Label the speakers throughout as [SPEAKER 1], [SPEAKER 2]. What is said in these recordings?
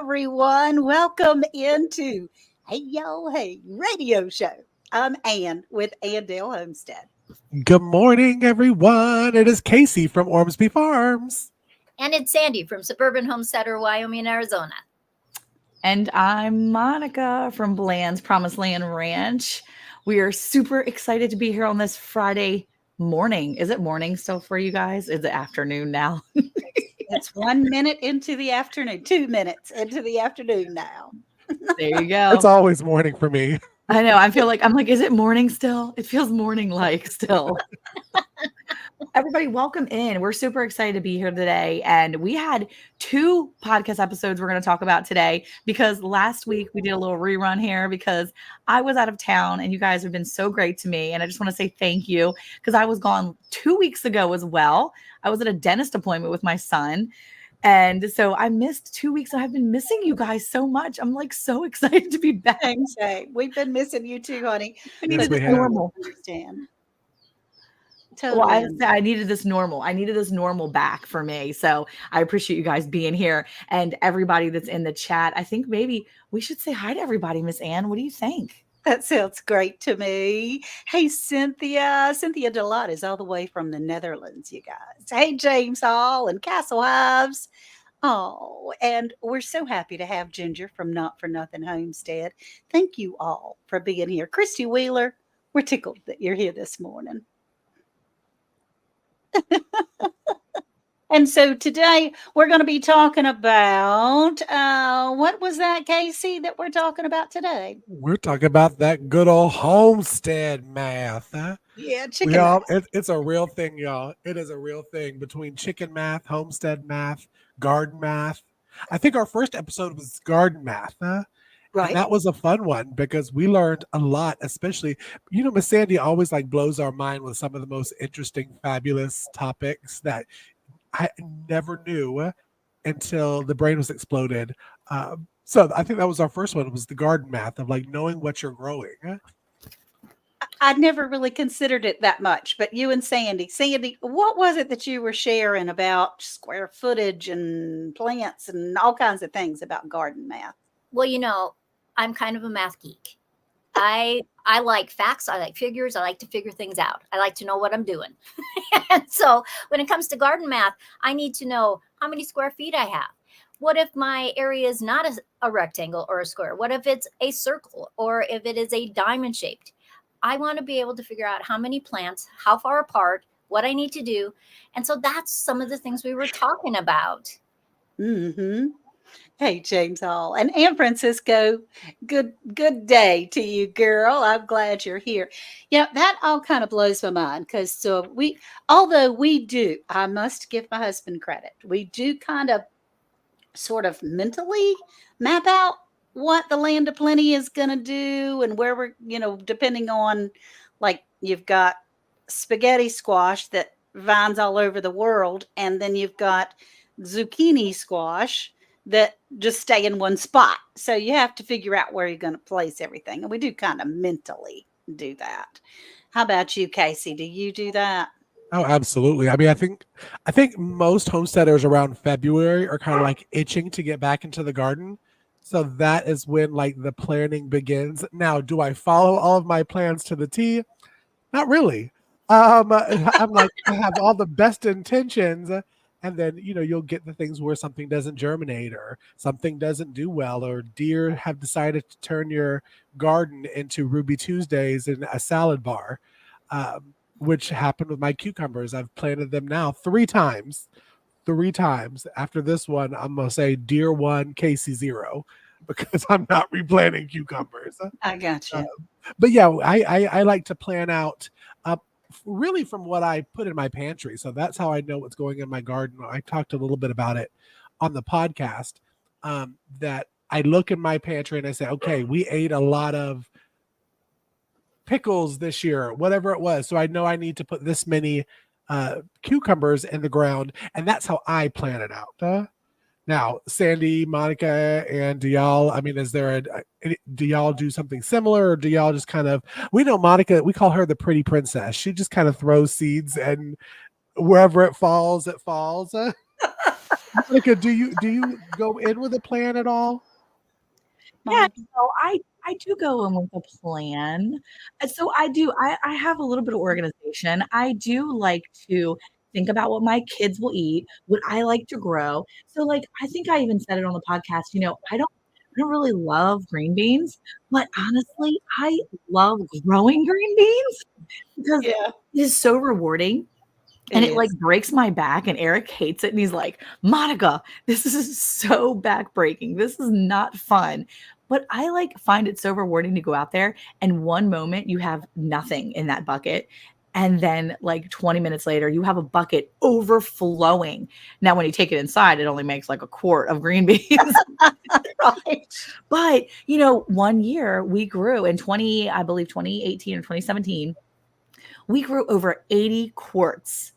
[SPEAKER 1] everyone. Welcome into Hey Y'all Hey Radio Show. I'm Ann with Andale Homestead.
[SPEAKER 2] Good morning, everyone. It is Casey from Ormsby Farms.
[SPEAKER 3] And it's Sandy from Suburban Homesteader, Wyoming, Arizona.
[SPEAKER 4] And I'm Monica from Bland's Promised Land Ranch. We are super excited to be here on this Friday morning. Is it morning still for you guys? Is it afternoon now?
[SPEAKER 1] It's 1 minute into the afternoon, 2 minutes into the afternoon now.
[SPEAKER 4] There you go.
[SPEAKER 2] It's always morning for me.
[SPEAKER 4] I know. I'm like, is it morning still? It feels morning-like still. Everybody, welcome in. We're super excited to be here today. And we had 2 podcast episodes we're going to talk about today because last week we did a little rerun here because I was out of town and you guys have been so great to me. And I just want to say thank you because I was gone 2 weeks ago as well. I was at a dentist appointment with my son. And so I missed 2 weeks and I've been missing you guys so much. I'm like so excited to be back.
[SPEAKER 1] Thanks, hey. We've been missing you too, honey.
[SPEAKER 4] I needed this normal.
[SPEAKER 1] Understand.
[SPEAKER 4] Totally. Well, I needed this normal. I needed this normal back for me. So I appreciate you guys being here and everybody that's in the chat. I think maybe we should say hi to everybody, Miss Ann. What do you think?
[SPEAKER 1] That sounds great to me. Hey, Cynthia. Cynthia Delott is all the way from the Netherlands, you guys. Hey, James Hall and Castle Hives. Oh, and we're so happy to have Ginger from Not For Nothing Homestead. Thank you all for being here. Christy Wheeler, we're tickled that you're here this morning. And so today we're going to be talking about, what was that, Casey, that we're talking about today?
[SPEAKER 2] We're talking about that good old homestead math. Huh?
[SPEAKER 1] Yeah, chicken math.
[SPEAKER 2] It's a real thing, y'all. It is a real thing between chicken math, homestead math, garden math. I think our first episode was garden math. Huh? Right. And that was a fun one because we learned a lot, especially, Miss Sandy always blows our mind with some of the most interesting, fabulous topics that I never knew until the brain was exploded. So I think that was our first one, was the garden math of knowing what you're growing.
[SPEAKER 1] I'd never really considered it that much, but you and Sandy, what was it that you were sharing about square footage and plants and all kinds of things about garden math?
[SPEAKER 3] Well, I'm kind of a math geek. I like facts. I like figures. I like to figure things out. I like to know what I'm doing. And so when it comes to garden math, I need to know how many square feet I have. What if my area is not a rectangle or a square? What if it's a circle or if it is a diamond shaped? I want to be able to figure out how many plants, how far apart, what I need to do. And so that's some of the things we were talking about.
[SPEAKER 1] Mm-hmm. Hey, James Hall and Ann Francisco, good day to you, girl. I'm glad you're here. That all kind of blows my mind because although we do, I must give my husband credit. We do kind of sort of mentally map out what the land of plenty is going to do and where we're, depending on you've got spaghetti squash that vines all over the world. And then you've got zucchini squash that just stay in one spot. So you have to figure out where you're going to place everything. And we do kind of mentally do that. How about you, Casey? Do you do that?
[SPEAKER 2] Oh, absolutely. I mean, I think most homesteaders around February are kind of itching to get back into the garden. So that is when the planning begins. Now, do I follow all of my plans to the T? Not really. I have all the best intentions. And then, you'll get the things where something doesn't germinate or something doesn't do well, or deer have decided to turn your garden into Ruby Tuesdays in a salad bar, which happened with my cucumbers. I've planted them now 3 times. 3 times. After this one, I'm going to say deer 1, Casey 0, because I'm not replanting cucumbers.
[SPEAKER 1] I got you.
[SPEAKER 2] But yeah, I like to plan out really from what I put in my pantry. So that's how I know what's going in my garden. I talked a little bit about it on the podcast, that I look in my pantry and I say, okay, we ate a lot of pickles this year, whatever it was. So I know I need to put this many cucumbers in the ground. And that's how I plan it out. Now, Sandy, Monica, and do y'all, do y'all do something similar, or do y'all just we know Monica, we call her the pretty princess. She just kind of throws seeds and wherever it falls, it falls. Monica, do you go in with a plan at all?
[SPEAKER 4] Yeah,
[SPEAKER 1] Monica?
[SPEAKER 4] so I do go in with a plan. So I do. I have a little bit of organization. I do like to think about what my kids will eat, what I like to grow. So like I think I even said it on the podcast. I don't really love green beans, but honestly, I love growing green beans because
[SPEAKER 1] Yeah,
[SPEAKER 4] it is so rewarding.
[SPEAKER 1] it
[SPEAKER 4] And it like
[SPEAKER 1] is.
[SPEAKER 4] breaks my back, and Eric hates it. And he's like, Monica, this is so backbreaking. This is not fun. But I like find it so rewarding to go out there and one moment you have nothing in that bucket. And then like 20 minutes later, you have a bucket overflowing. Now, when you take it inside, it only makes like a quart of green beans.
[SPEAKER 1] Right.
[SPEAKER 4] But one year we grew in 2018 or 2017, we grew over 80 quarts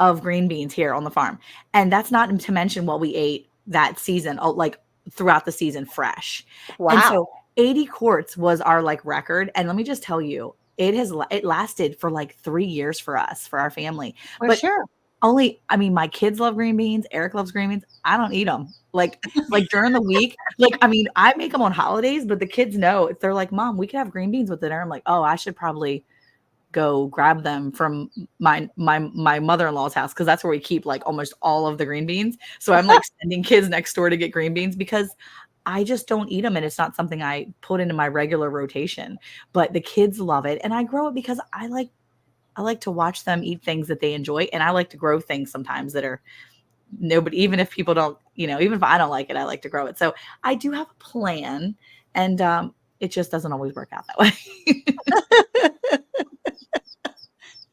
[SPEAKER 4] of green beans here on the farm. And that's not to mention what we ate that season, like throughout the season fresh. And
[SPEAKER 1] Wow.
[SPEAKER 4] so 80 quarts was our like record. And let me just tell you, it lasted for like 3 years for us, for our family.
[SPEAKER 1] For
[SPEAKER 4] But
[SPEAKER 1] sure.
[SPEAKER 4] I mean, my kids love green beans. Eric loves green beans. I don't eat them. Like during the week, like, I mean, I make them on holidays, but the kids know if they're like, Mom, we could have green beans with dinner. I'm like, oh, I should probably go grab them from my mother-in-law's house because that's where we keep like almost all of the green beans. So I'm like sending kids next door to get green beans because I just don't eat them and it's not something I put into my regular rotation. But the kids love it and I grow it because I like to watch them eat things that they enjoy and I like to grow things sometimes that are nobody, even if people don't, even if I don't like it, I like to grow it. So I do have a plan and it just doesn't always work out that way.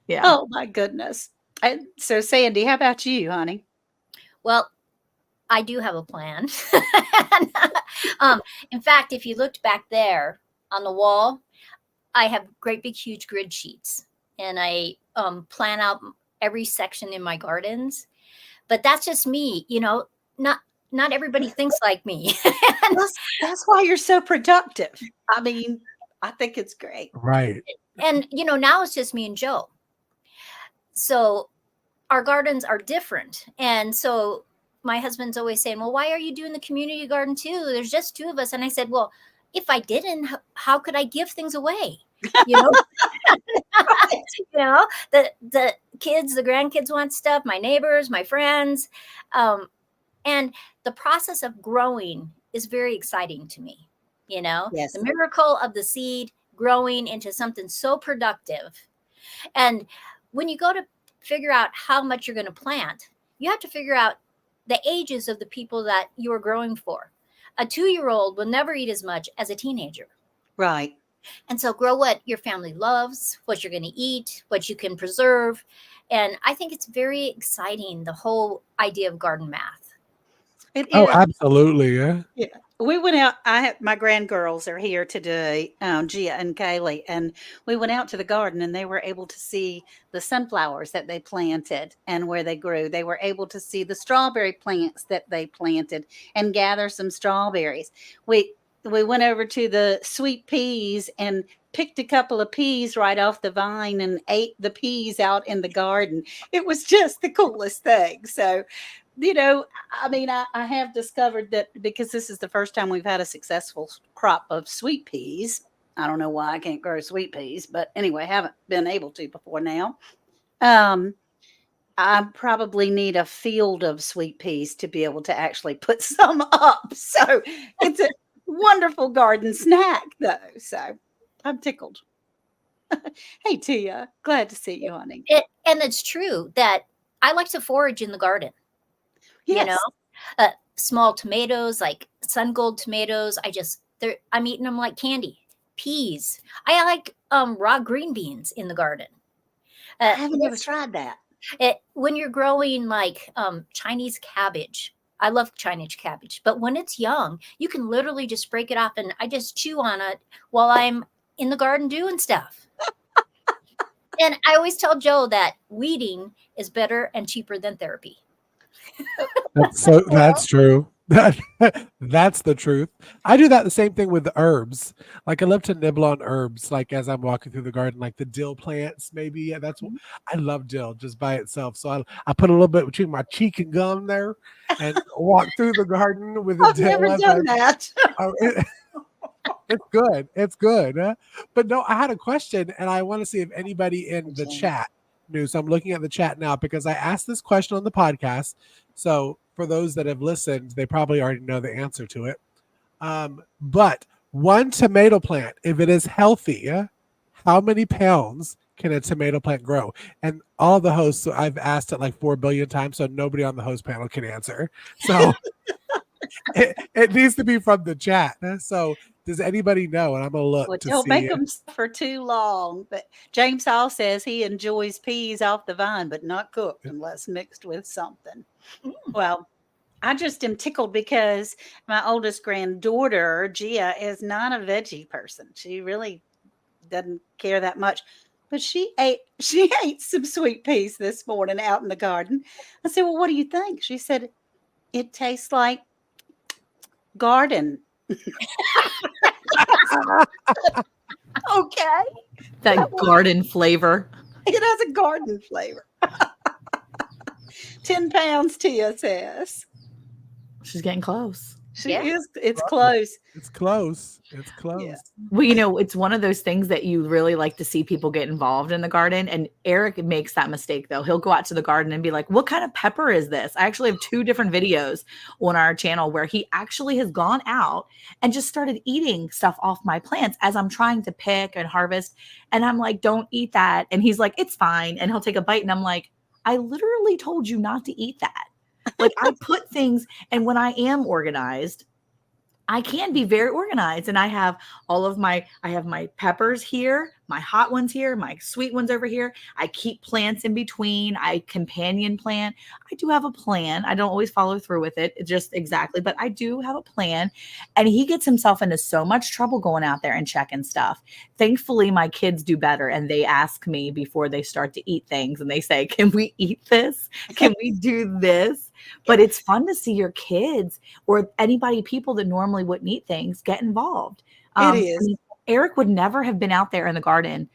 [SPEAKER 4] Yeah.
[SPEAKER 1] Oh my goodness. So Sandy, how about you, honey?
[SPEAKER 3] Well, I do have a plan. In fact, if you looked back there on the wall, I have great big huge grid sheets and I plan out every section in my gardens. But that's just me, not everybody thinks like me.
[SPEAKER 1] That's why you're so productive. I mean, I think it's great.
[SPEAKER 2] Right.
[SPEAKER 3] And now it's just me and Joe. So our gardens are different. And so my husband's always saying, well, why are you doing the community garden too? There's just two of us. And I said, well, if I didn't, how could I give things away? You know, the kids, the grandkids want stuff, my neighbors, my friends. And the process of growing is very exciting to me.
[SPEAKER 1] Yes.
[SPEAKER 3] The miracle of the seed growing into something so productive. And when you go to figure out how much you're going to plant, you have to figure out the ages of the people that you are growing for. A 2-year-old will never eat as much as a teenager.
[SPEAKER 1] Right.
[SPEAKER 3] And so grow what your family loves, what you're going to eat, what you can preserve. And I think it's very exciting, the whole idea of garden math.
[SPEAKER 1] It
[SPEAKER 2] Oh,
[SPEAKER 1] is.
[SPEAKER 2] absolutely. Yeah.
[SPEAKER 1] Yeah. We went out. My grandgirls are here today, Gia and Kaylee, and we went out to the garden and they were able to see the sunflowers that they planted and where they grew. They were able to see the strawberry plants that they planted and gather some strawberries. We went over to the sweet peas and picked a couple of peas right off the vine and ate the peas out in the garden. It was just the coolest thing. So, I mean, I have discovered that because this is the first time we've had a successful crop of sweet peas. I don't know why I can't grow sweet peas, but anyway, haven't been able to before now. Um, I probably need a field of sweet peas to be able to actually put some up. So it's a wonderful garden snack, though. So I'm tickled. Hey, Tia, glad to see you, honey.
[SPEAKER 3] And it's true that I like to forage in the garden.
[SPEAKER 1] Yes.
[SPEAKER 3] Small tomatoes, like sun gold tomatoes. I'm eating them like candy. Peas. I like raw green beans in the garden.
[SPEAKER 1] I haven't ever tried that.
[SPEAKER 3] When you're growing like Chinese cabbage, I love Chinese cabbage, but when it's young, you can literally just break it off and I just chew on it while I'm in the garden doing stuff. And I always tell Joe that weeding is better and cheaper than therapy.
[SPEAKER 2] That's true. That's the truth. I do that the same thing with the herbs. Like I love to nibble on herbs, like as I'm walking through the garden, like the dill plants. Maybe yeah, I love dill just by itself. So I put a little bit between my cheek and gum there, and walk through the garden with the
[SPEAKER 1] I've never
[SPEAKER 2] dill as
[SPEAKER 1] done that.
[SPEAKER 2] oh, it's good. It's good. But no, I had a question, and I want to see if anybody in the
[SPEAKER 1] James.
[SPEAKER 2] chat knew. So I'm looking at the chat now because I asked this question on the podcast. So for those that have listened, they probably already know the answer to it. But one tomato plant, if it is healthy, how many pounds can a tomato plant grow? And all the hosts, so I've asked it like 4 billion times, so nobody on the host panel can answer. So it needs to be from the chat. So does anybody know? And I'm gonna look
[SPEAKER 1] Well,
[SPEAKER 2] to
[SPEAKER 1] don't
[SPEAKER 2] see.
[SPEAKER 1] make them suffer too long. But James Hall says he enjoys peas off the vine, but not cooked unless mixed with something. Well, I just am tickled because my oldest granddaughter, Gia, is not a veggie person. She really doesn't care that much. But she ate some sweet peas this morning out in the garden. I said, "Well, what do you think?" She said, "It tastes like garden." Okay.
[SPEAKER 4] That garden flavor.
[SPEAKER 1] It has a garden flavor. 10 pounds, Tia says.
[SPEAKER 4] She's getting close.
[SPEAKER 1] She
[SPEAKER 3] Yeah.
[SPEAKER 1] is. It's close.
[SPEAKER 2] It's close. It's close.
[SPEAKER 1] Yeah.
[SPEAKER 4] Well, it's one of those things that you really like to see people get involved in the garden. And Eric makes that mistake, though. He'll go out to the garden and be like, what kind of pepper is this? I actually have 2 different videos on our channel where he actually has gone out and just started eating stuff off my plants as I'm trying to pick and harvest. And I'm like, don't eat that. And he's like, it's fine. And he'll take a bite. And I'm like, I literally told you not to eat that. Like I put things, and when I am organized, I can be very organized, and I have I have my peppers here, my hot ones here, my sweet ones over here. I keep plants in between. I companion plant. I do have a plan. I don't always follow through with it just exactly, but I do have a plan. And he gets himself into so much trouble going out there and checking stuff. Thankfully, my kids do better, and they ask me before they start to eat things, and they say, "Can we eat this? Can we do this?" But it's fun to see your kids or people that normally wouldn't eat things get involved.
[SPEAKER 1] It is.
[SPEAKER 4] Eric would never have been out there in the garden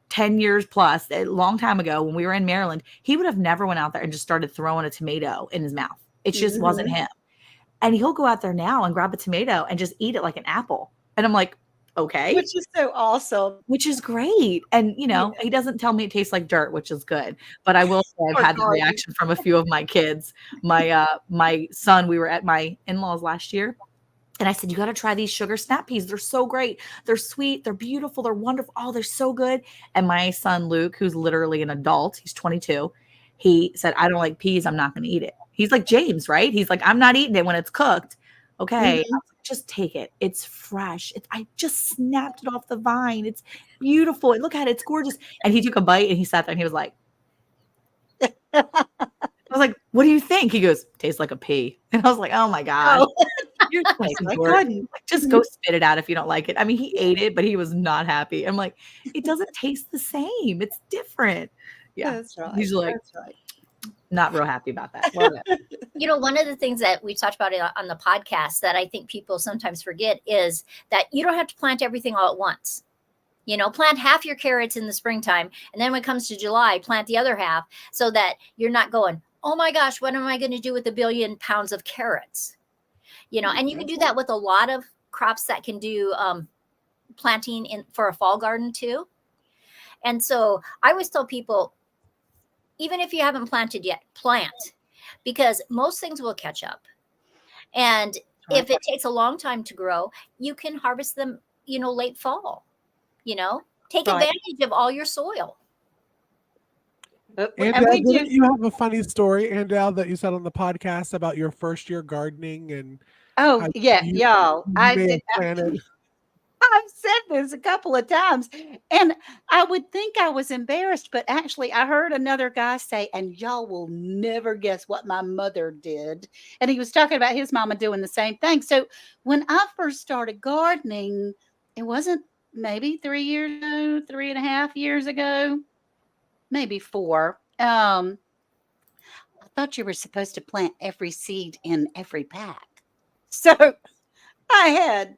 [SPEAKER 4] 10 years plus, a long time ago when we were in Maryland. He would have never went out there and just started throwing a tomato in his mouth. It just wasn't him. And he'll go out there now and grab a tomato and just eat it like an apple. And I'm like, okay.
[SPEAKER 1] Which is so awesome.
[SPEAKER 4] Which is great. And, he doesn't tell me it tastes like dirt, which is good. But I will say I've had the reaction from a few of my kids. My son, we were at my in-laws last year. And I said, you got to try these sugar snap peas. They're so great. They're sweet. They're beautiful. They're wonderful. Oh, they're so good. And my son, Luke, who's literally an adult, he's 22. He said, I don't like peas. I'm not going to eat it. He's like James, right? He's like, I'm not eating it when it's cooked. Okay. Mm-hmm. Just take it. It's fresh. I just snapped it off the vine. It's beautiful. And look at it. It's gorgeous. And he took a bite and he sat there and he was like, I was like, what do you think? He goes, tastes like a pea. And I was like, oh my God. Oh. You're just go spit it out if you don't like it. I mean, he ate it, but he was not happy. I'm like, it doesn't taste the same. It's different. Yeah.
[SPEAKER 1] That's right.
[SPEAKER 4] He's like, not real happy about that.
[SPEAKER 3] One of the things that we talked about on the podcast that I think people sometimes forget is that you don't have to plant everything all at once. Plant half your carrots in the springtime. And then when it comes to July, plant the other half so that you're not going, oh my gosh, what am I going to do with 1 billion pounds of carrots? And you can do that with a lot of crops that can do planting for a fall garden too. And so I always tell people, even if you haven't planted yet, plant, because most things will catch up. And if it takes a long time to grow, you can harvest them, late fall, take advantage of all your soil.
[SPEAKER 2] And didn't you have a funny story, Andel, that you said on the podcast about your first year gardening and
[SPEAKER 1] y'all. I've said this a couple of times, and I would think I was embarrassed, but actually I heard another guy say, and y'all will never guess what my mother did. And he was talking about his mama doing the same thing. So when I first started gardening, it wasn't maybe 3 years ago, 3.5 years ago, maybe 4. I thought you were supposed to plant every seed in every pack. So I had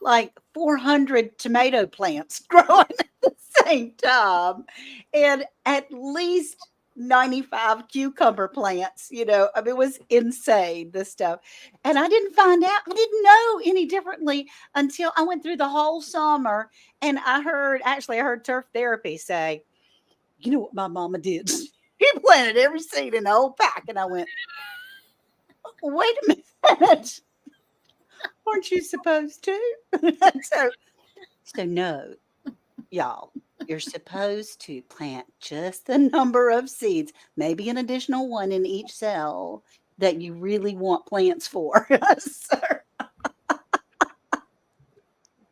[SPEAKER 1] like 400 tomato plants growing at the same time and at least 95 cucumber plants. I mean, it was insane, this stuff. And I didn't find out, I didn't know any differently until I went through the whole summer and I heard turf therapy say, you know what my mama did? He planted every seed in the whole pack. And I went, wait a minute. Aren't you supposed to? so no, y'all, you're supposed to plant just the number of seeds, maybe an additional one in each cell that you really want plants for. So,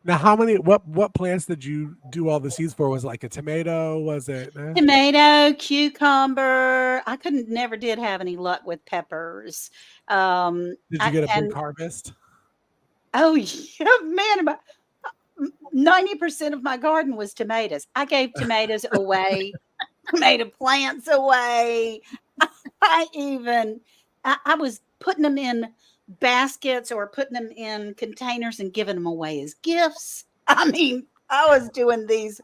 [SPEAKER 2] Now, how many? What plants did you do all the seeds for? Was it like a tomato? Was it?
[SPEAKER 1] tomato, cucumber. I never did have any luck with peppers.
[SPEAKER 2] Did you get a big
[SPEAKER 1] And
[SPEAKER 2] harvest?
[SPEAKER 1] oh yeah, man, about 90% of my garden was tomatoes. I gave tomatoes away, tomato plants away. I was putting them in baskets or putting them in containers and giving them away as gifts. I mean, I was doing these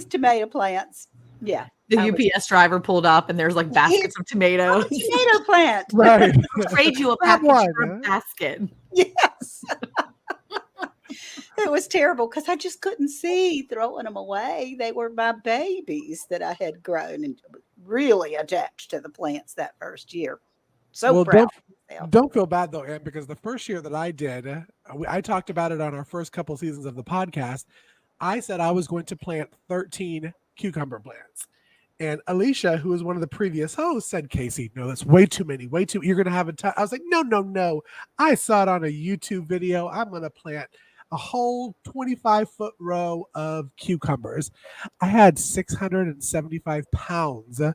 [SPEAKER 1] tomato plants. Yeah.
[SPEAKER 4] The
[SPEAKER 1] I was-
[SPEAKER 4] UPS driver pulled up and there's like baskets of tomatoes.
[SPEAKER 1] tomato plant.
[SPEAKER 2] Right.
[SPEAKER 4] Trade you a
[SPEAKER 2] Grab
[SPEAKER 4] package
[SPEAKER 2] one,
[SPEAKER 4] for
[SPEAKER 2] huh?
[SPEAKER 4] a basket.
[SPEAKER 1] Yes. It was terrible because I just couldn't see throwing them away. They were my babies that I had grown and really attached to the plants that first year. So
[SPEAKER 2] Well,
[SPEAKER 1] proud of myself.
[SPEAKER 2] don't feel bad though, Ann, because the first year that I did, I talked about it on our first couple seasons of the podcast. I said I was going to plant 13 cucumber plants. And Alicia, who was one of the previous hosts, said, Casey, no, that's way too many, you're going to have a ton. I was like, no. I saw it on a YouTube video. I'm going to plant a whole 25-foot row of cucumbers. I had 675 pounds of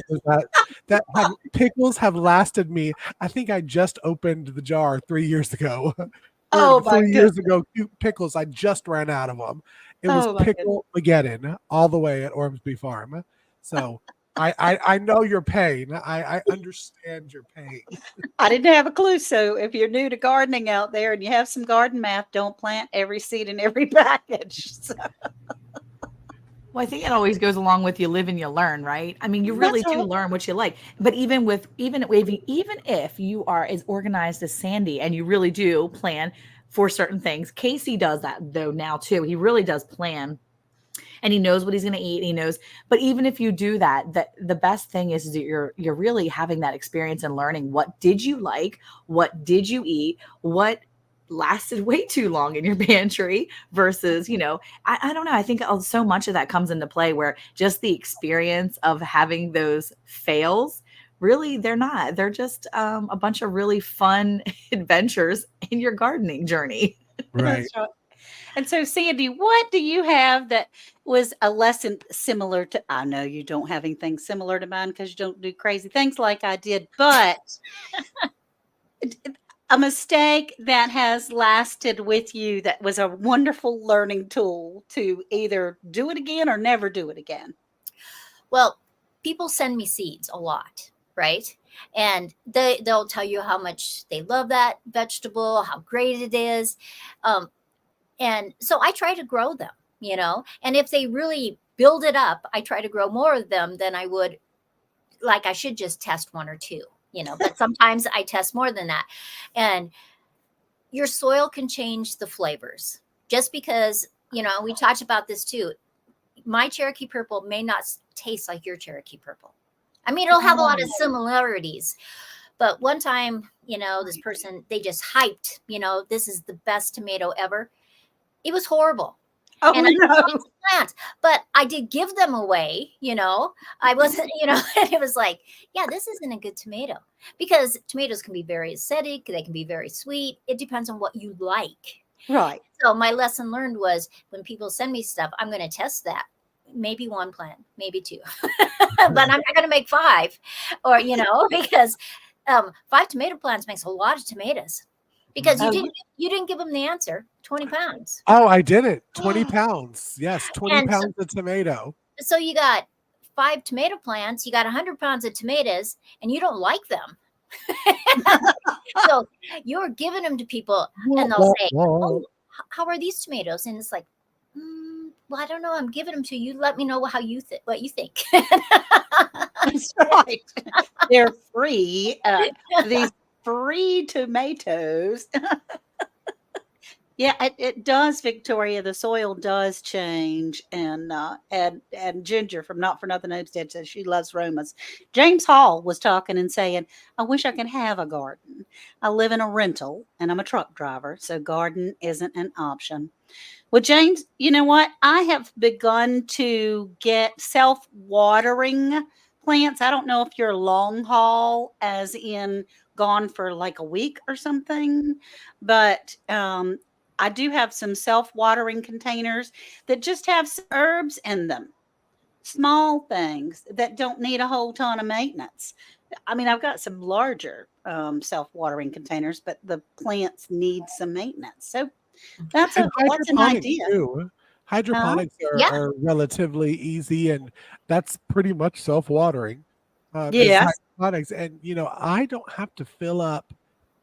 [SPEAKER 2] cucumbers pickles have lasted me. I think I just opened the jar 3 years ago.
[SPEAKER 1] Oh, my
[SPEAKER 2] 3 years ago, pickles, I just ran out of them. It was
[SPEAKER 1] Oh, my
[SPEAKER 2] pickle Mageddon all the way at Ormsby Farm. So I know your pain. I understand your pain.
[SPEAKER 1] I didn't have a clue. So if you're new to gardening out there and you have some garden math, don't plant every seed in every package. So,
[SPEAKER 4] Well, I think it always goes along with you live and you learn, right? I mean, you really
[SPEAKER 1] That's
[SPEAKER 4] do
[SPEAKER 1] right.
[SPEAKER 4] learn what you like. But even if you are as organized as Sandy and you really do plan for certain things, Casey does that though now too. He really does plan and he knows what he's going to eat. He knows, but even if you do that, the best thing is that you're really having that experience and learning what did you like, what did you eat, what lasted way too long in your pantry versus, I don't know. I think so much of that comes into play where just the experience of having those fails, really, they're just a bunch of really fun adventures in your gardening journey.
[SPEAKER 2] Right.
[SPEAKER 1] That's right. And so, Sandy, what do you have that was a lesson similar to? I know you don't have anything similar to mine because you don't do crazy things like I did, but a mistake that has lasted with you that was a wonderful learning tool to either do it again or never do it again.
[SPEAKER 3] Well, people send me seeds a lot, right? And they'll tell you how much they love that vegetable, how great it is. And so I try to grow them, and if they really build it up, I try to grow more of them than I would. Like I should just test one or two, but sometimes I test more than that. And your soil can change the flavors just because, we talked about this too. My Cherokee purple may not taste like your Cherokee purple. I mean, it'll have a lot of similarities. But one time, this person, they just hyped, this is the best tomato ever. It was horrible.
[SPEAKER 1] Oh,
[SPEAKER 3] And I
[SPEAKER 1] no.
[SPEAKER 3] wanted to plant, but I did give them away, I wasn't, and it was like, yeah, this isn't a good tomato because tomatoes can be very acidic. They can be very sweet. It depends on what you like.
[SPEAKER 1] Right.
[SPEAKER 3] So my lesson learned was when people send me stuff, I'm going to test that. Maybe one plant, maybe two, but I'm not going to make 5 or, because 5 tomato plants makes a lot of tomatoes because you didn't give them the answer, 20 pounds.
[SPEAKER 2] Oh, I did it. 20 pounds. Yes, 20 pounds of tomato.
[SPEAKER 3] So you got 5 tomato plants, you got 100 pounds of tomatoes, and you don't like them. So you're giving them to people, and they'll say, "Oh, how are these tomatoes?" And it's like, well, I don't know. I'm giving them to you. Let me know how you what you think.
[SPEAKER 1] That's right. They're free. These free tomatoes. Yeah, it does, Victoria. The soil does change, and Ginger from Not for Nothing Homestead says she loves Romas. James Hall was talking and saying, "I wish I could have a garden. I live in a rental, and I'm a truck driver, so garden isn't an option." Well, James, you know what? I have begun to get self-watering plants. I don't know if you're long haul, as in gone for like a week or something, but I do have some self-watering containers that just have some herbs in them. Small things that don't need a whole ton of maintenance. I mean, I've got some larger self-watering containers, but the plants need some maintenance. So that's
[SPEAKER 2] And
[SPEAKER 1] that's an
[SPEAKER 2] hydroponics
[SPEAKER 1] idea.
[SPEAKER 2] too.
[SPEAKER 1] Huh?
[SPEAKER 2] Hydroponics
[SPEAKER 3] Yeah.
[SPEAKER 2] are relatively easy, and that's pretty much self-watering. Is
[SPEAKER 1] Yes.
[SPEAKER 2] hydroponics, and I don't have to fill up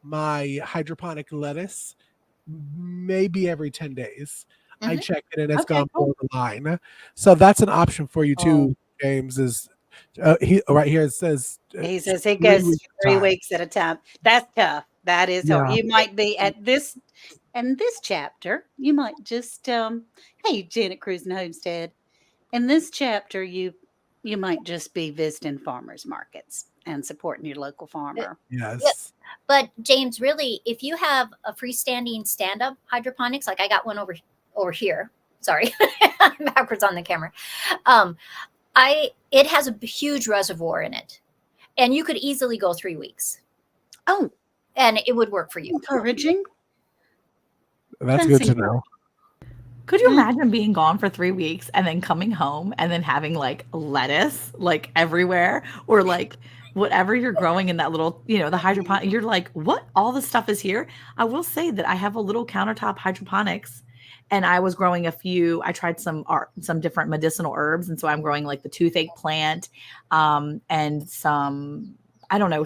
[SPEAKER 2] my hydroponic lettuce maybe every 10 days. I
[SPEAKER 3] Mhm.
[SPEAKER 2] check it and it's
[SPEAKER 1] Okay,
[SPEAKER 2] gone below
[SPEAKER 1] cool.
[SPEAKER 2] the line. So that's an option for you
[SPEAKER 1] Oh,
[SPEAKER 2] too, James. Is he right here? It says
[SPEAKER 1] he says he
[SPEAKER 2] 3 weeks
[SPEAKER 1] goes 3
[SPEAKER 2] time.
[SPEAKER 1] weeks at a time. That's tough. That is hard.
[SPEAKER 2] Yeah,
[SPEAKER 1] You might be at this in this chapter, you might just hey, Janet Cruise and Homestead. In this chapter, you might just be visiting farmers markets and supporting your local farmer.
[SPEAKER 3] Yep.
[SPEAKER 2] yes,
[SPEAKER 3] But James, really, if you have a freestanding stand-up hydroponics, like I got one over here. Sorry, I'm backwards on the camera. Um, it has a huge reservoir in it, and you could easily go 3 weeks,
[SPEAKER 1] Oh,
[SPEAKER 3] and it would work for you.
[SPEAKER 1] encouraging.
[SPEAKER 2] that's
[SPEAKER 1] That's
[SPEAKER 2] good to
[SPEAKER 1] encouraging.
[SPEAKER 2] know.
[SPEAKER 4] Could you
[SPEAKER 1] Mm.
[SPEAKER 4] imagine being gone for 3 weeks and then coming home and then having like lettuce like everywhere, or like whatever you're growing in that little, the hydroponic? You're like, what? All this stuff is here. I will say that I have a little countertop hydroponics, and I was growing I tried some different medicinal herbs. And so I'm growing like the toothache plant, and some, I don't know,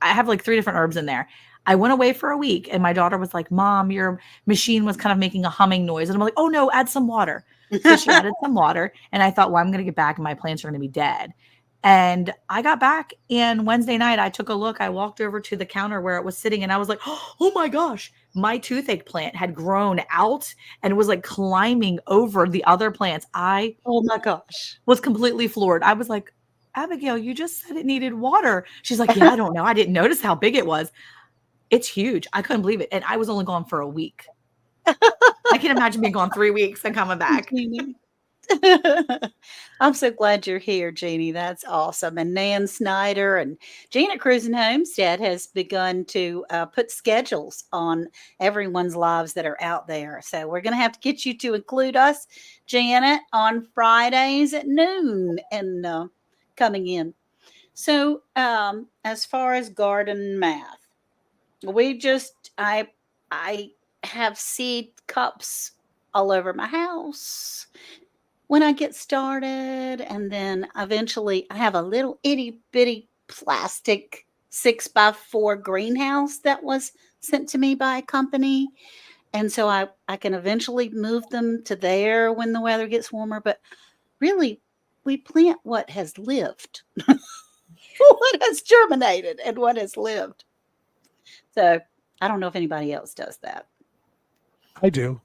[SPEAKER 4] I have like 3 different herbs in there. I went away for a week and my daughter was like, Mom, your machine was kind of making a humming noise. And I'm like, oh no, add some water. So she added some water. And I thought, well, I'm going to get back and my plants are going to be dead. And I got back, and Wednesday night I took a look. I walked over to the counter where it was sitting and I was like, oh my gosh, my toothache plant had grown out and was like climbing over the other plants. I
[SPEAKER 1] Oh my gosh.
[SPEAKER 4] was completely floored. I was like, Abigail, you just said it needed water. She's like, yeah, I don't know. I didn't notice how big it was. It's huge. I couldn't believe it. And I was only gone for a week. I can imagine being gone 3 weeks and coming back.
[SPEAKER 1] Jeannie. I'm so glad you're here, Jeannie. That's awesome. And Nan Snyder and Janet Cruising Homestead has begun to put schedules on everyone's lives that are out there. So we're going to have to get you to include us, Janet, on Fridays at noon and coming in. So as far as garden math, I have seed cups all over my house when I get started. And then eventually I have a little itty bitty plastic 6x4 greenhouse that was sent to me by a company. And so I can eventually move them to there when the weather gets warmer. But really, we plant what has lived, what has germinated, and what has lived. So I don't know if anybody else does that.
[SPEAKER 2] I do.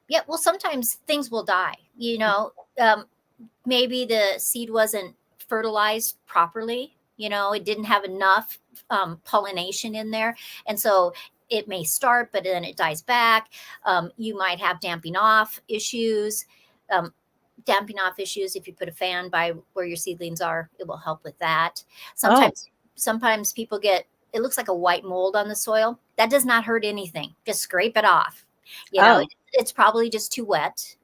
[SPEAKER 3] Yeah, well, sometimes things will die. Maybe the seed wasn't fertilized properly. It didn't have enough pollination in there, and so it may start, but then it dies back. You might have damping off issues. If you put a fan by where your seedlings are, it will help with that. Sometimes people get, it looks like a white mold on the soil. That does not hurt anything. Just scrape it off. It's probably just too wet.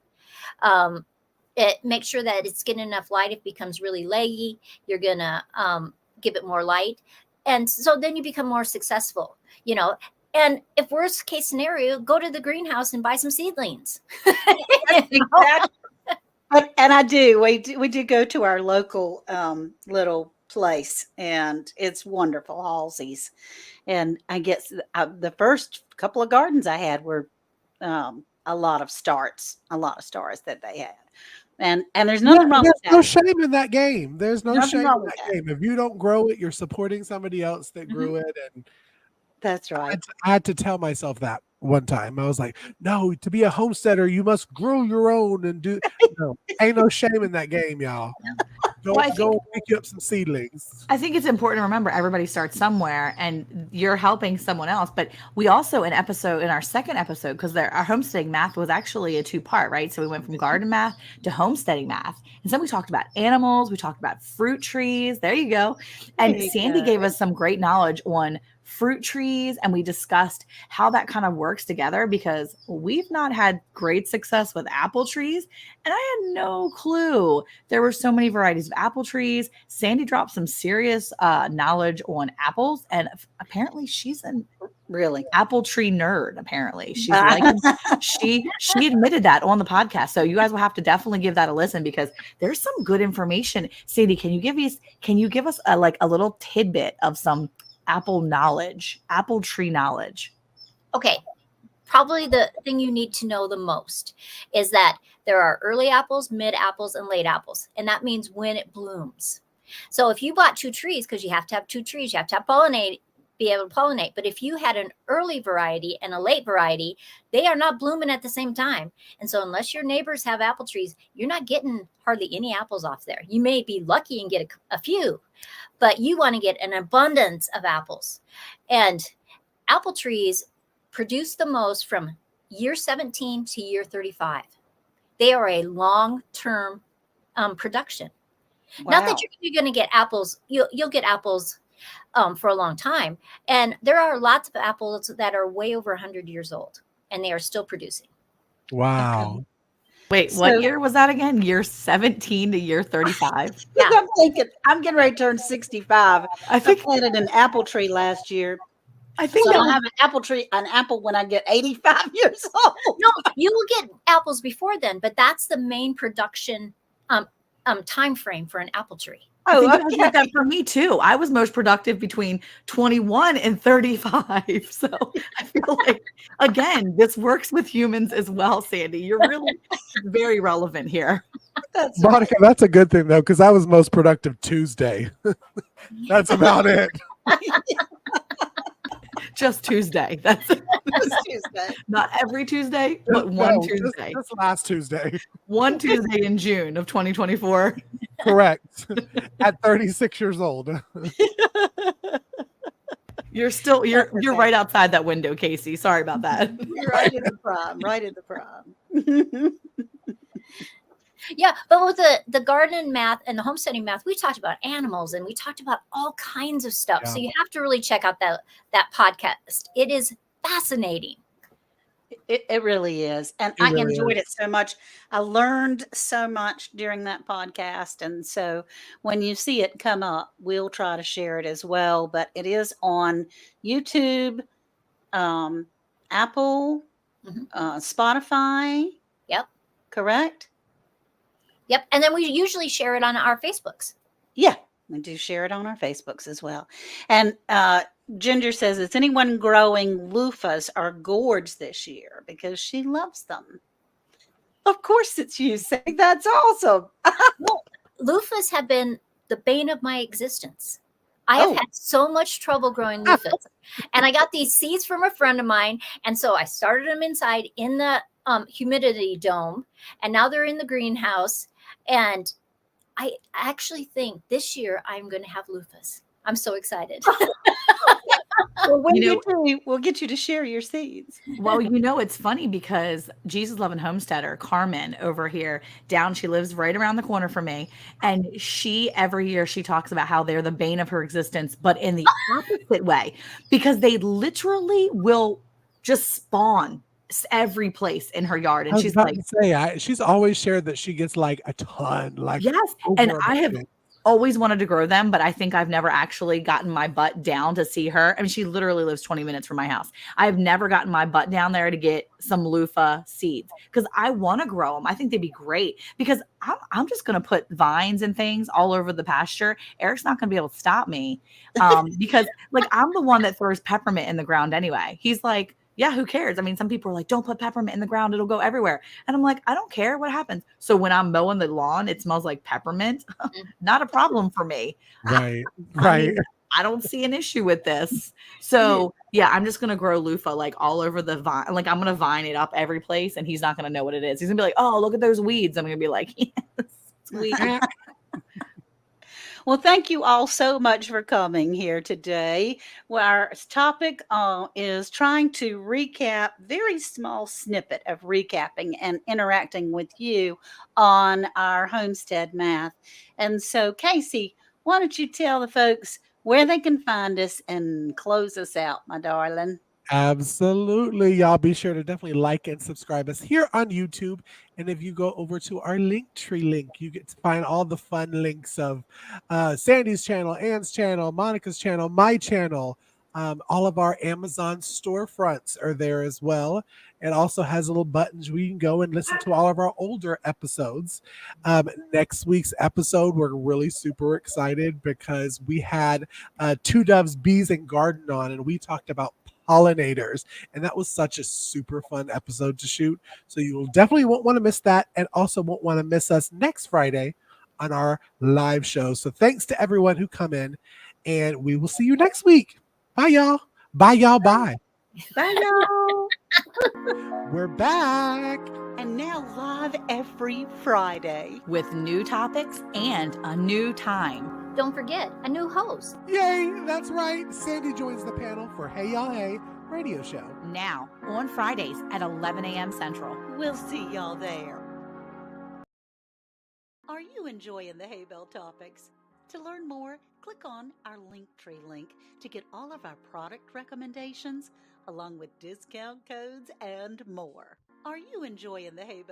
[SPEAKER 3] Make sure that it's getting enough light. If it becomes really leggy, you're going to give it more light. And so then you become more successful, And if worst case scenario, go to the greenhouse and buy some seedlings.
[SPEAKER 1] Exactly. And I do. We do go to our local little place, and it's wonderful, Halsey's. And I guess the first couple of gardens I had were a lot of stars that they had. And there's
[SPEAKER 2] Yeah,
[SPEAKER 1] nothing wrong
[SPEAKER 2] there's
[SPEAKER 1] with
[SPEAKER 2] no
[SPEAKER 1] that.
[SPEAKER 2] shame in that game. There's no
[SPEAKER 1] Nothing
[SPEAKER 2] shame
[SPEAKER 1] wrong
[SPEAKER 2] in
[SPEAKER 1] with
[SPEAKER 2] that
[SPEAKER 1] that.
[SPEAKER 2] game. If you don't grow it, you're supporting somebody else that
[SPEAKER 1] Mhm.
[SPEAKER 2] grew it. And
[SPEAKER 1] That's
[SPEAKER 2] I
[SPEAKER 1] right.
[SPEAKER 2] had, to, I had to tell myself that one time. I was like, no, to be a homesteader, you must grow your own and do. No, ain't no shame in that game, y'all.
[SPEAKER 4] Well, I think
[SPEAKER 2] Go pick you up some seedlings.
[SPEAKER 4] I think it's important to remember everybody starts somewhere and you're helping someone else. But we also, in our second episode, because our homesteading math was actually a two-part, right? So we went from garden math to homesteading math. And then we talked about animals, we talked about fruit trees. There you go.
[SPEAKER 1] There
[SPEAKER 4] And
[SPEAKER 1] you
[SPEAKER 4] Sandy
[SPEAKER 1] go.
[SPEAKER 4] gave us some great knowledge on fruit trees, and we discussed how that kind of works together because we've not had great success with apple trees. And I had no clue there were so many varieties of apple trees. Sandy dropped some serious knowledge on apples, and apparently she's an
[SPEAKER 1] Really.
[SPEAKER 4] apple tree nerd. Apparently, she's like she admitted that on the podcast. So you guys will have to definitely give that a listen because there's some good information. Sandy, can you give us a little tidbit of some apple tree knowledge?
[SPEAKER 3] Okay. Probably the thing you need to know the most is that there are early apples, mid apples, and late apples. And that means when it blooms. So if you bought two trees, because you have to have two trees, you have to have be able to pollinate. But if you had an early variety and a late variety, they are not blooming at the same time. And so unless your neighbors have apple trees, you're not getting hardly any apples off there. You may be lucky and get a few, but you want to get an abundance of apples. And apple trees produce the most from year 17 to year 35. They are a long-term production. Not that you're going to get apples. You'll get apples for a long time. And there are lots of apples that are way over 100 years old, and they are still producing.
[SPEAKER 2] Wow.
[SPEAKER 1] Okay.
[SPEAKER 4] Wait,
[SPEAKER 1] So-
[SPEAKER 4] what year was that again? Year 17 to year 35?
[SPEAKER 3] Yeah.
[SPEAKER 1] I'm thinking I'm getting ready to turn 65.
[SPEAKER 4] I
[SPEAKER 1] I
[SPEAKER 4] think
[SPEAKER 1] planted an apple tree last year.
[SPEAKER 4] I think
[SPEAKER 1] So
[SPEAKER 4] that
[SPEAKER 1] I'll
[SPEAKER 4] was,
[SPEAKER 1] have an apple when I get 85 years old.
[SPEAKER 3] No, you will get apples before then, but that's the main production time frame for an apple tree.
[SPEAKER 4] I
[SPEAKER 1] Oh,
[SPEAKER 4] think that was
[SPEAKER 1] okay.
[SPEAKER 4] like that for me too. I was most productive between 21 and 35. So I feel like, again, this works with humans as well, Sandy. You're really very relevant here.
[SPEAKER 1] That's
[SPEAKER 2] Monica, that's a good thing though, because I was most productive Tuesday. That's about it.
[SPEAKER 4] Just Tuesday. That's
[SPEAKER 1] Tuesday.
[SPEAKER 4] not every Tuesday, but one
[SPEAKER 2] No,
[SPEAKER 4] Tuesday.
[SPEAKER 2] Just last Tuesday.
[SPEAKER 4] One Tuesday in June of 2024.
[SPEAKER 2] Correct. At 36 years old.
[SPEAKER 4] You're right outside that window, Casey. Sorry about that.
[SPEAKER 1] Right in the prime. Right in the prime.
[SPEAKER 3] Yeah, but with the garden math and the homesteading math, we talked about animals and we talked about all kinds of stuff.
[SPEAKER 2] Yeah.
[SPEAKER 3] So you have to really check out that podcast. It is fascinating.
[SPEAKER 1] It really is. And
[SPEAKER 2] It
[SPEAKER 1] I
[SPEAKER 2] really
[SPEAKER 1] enjoyed
[SPEAKER 2] is.
[SPEAKER 1] it so much. I learned so much during that podcast. And so when you see it come up, we'll try to share it as well. But it is on YouTube, Apple,
[SPEAKER 3] Mhm.
[SPEAKER 1] Spotify.
[SPEAKER 3] Yep.
[SPEAKER 1] Correct?
[SPEAKER 3] Yep. And then we usually share it on our Facebooks.
[SPEAKER 1] Yeah, we do share it on our Facebooks as well. And Ginger says, is anyone growing loofahs or gourds this year? Because she loves them. Of course it's you, Sadie. That's awesome.
[SPEAKER 3] Well, loofahs have been the bane of my existence. I have
[SPEAKER 1] Oh.
[SPEAKER 3] had so much trouble growing loofahs. And I got these seeds from a friend of mine. And so I started them inside in the humidity dome. And now they're in the greenhouse. And I actually think this year I'm going to have loofahs. I'm so excited.
[SPEAKER 1] Well, when
[SPEAKER 4] You
[SPEAKER 1] you,
[SPEAKER 4] know-
[SPEAKER 1] do, we'll get you to share your seeds.
[SPEAKER 4] Well, it's funny because Jesus Loving Homesteader, Carmen over here she lives right around the corner from me. And every year she talks about how they're the bane of her existence, but in the opposite way, because they literally will just spawn every place in her yard.
[SPEAKER 2] I
[SPEAKER 4] And
[SPEAKER 2] was
[SPEAKER 4] she's
[SPEAKER 2] about
[SPEAKER 4] like,
[SPEAKER 2] to say, she's always shared that she gets like a ton. Like,
[SPEAKER 4] yes.
[SPEAKER 2] over
[SPEAKER 4] And
[SPEAKER 2] a
[SPEAKER 4] I have
[SPEAKER 2] bucket.
[SPEAKER 4] always wanted to grow them, but I think I've never actually gotten my butt down to see her. I mean, she literally lives 20 minutes from my house. I've never gotten my butt down there to get some loofah seeds because I want to grow them. I think they'd be great because I'm just going to put vines and things all over the pasture. Eric's not going to be able to stop me because like I'm the one that throws peppermint in the ground anyway. He's like, yeah, who cares? I mean, some people are like, don't put peppermint in the ground. It'll go everywhere. And I'm like, I don't care what happens. So when I'm mowing the lawn, it smells like peppermint. Not a problem for me.
[SPEAKER 2] Right.
[SPEAKER 4] I
[SPEAKER 2] Right.
[SPEAKER 4] mean, I don't see an issue with this. So yeah, I'm just gonna grow loofah like all over the vine. Like I'm gonna vine it up every place, and he's not gonna know what it is. He's gonna be like, "Oh, look at those weeds." I'm gonna be like, "Yes, it's weeds."
[SPEAKER 1] Well, thank you all so much for coming here today. Well, our topic is trying to recap, very small snippet of recapping and interacting with you on our homestead math. And so, Casey, why don't you tell the folks where they can find us and close us out, my darling?
[SPEAKER 2] Absolutely. Y'all be sure to definitely like and subscribe us here on YouTube. And if you go over to our Linktree link, you get to find all the fun links of Sandy's channel, Ann's channel, Monica's channel, my channel. All of our Amazon storefronts are there as well. It also has little buttons where you can go and listen to all of our older episodes. Next week's episode, we're really super excited because we had Two Doves, Bees, and Garden on, and we talked about pollinators, and that was such a super fun episode to shoot. So you definitely won't want to miss that, and also won't want to miss us next Friday on our live show. So thanks to everyone who come in, and we will see you next week. Bye y'all. Bye y'all. Bye.
[SPEAKER 4] Bye, y'all.
[SPEAKER 2] We're back.
[SPEAKER 1] And now live every Friday.
[SPEAKER 4] With new topics and a new time.
[SPEAKER 3] Don't forget, a new host.
[SPEAKER 2] Yay, that's right. Sandy joins the panel for Hey Y'all Hey radio show.
[SPEAKER 4] Now on Fridays at 11 a.m. Central.
[SPEAKER 1] We'll see y'all there. Are you enjoying the Hay Bell topics? To learn more, click on our Linktree link to get all of our product recommendations, along with discount codes and more. Are you enjoying the Hay Bell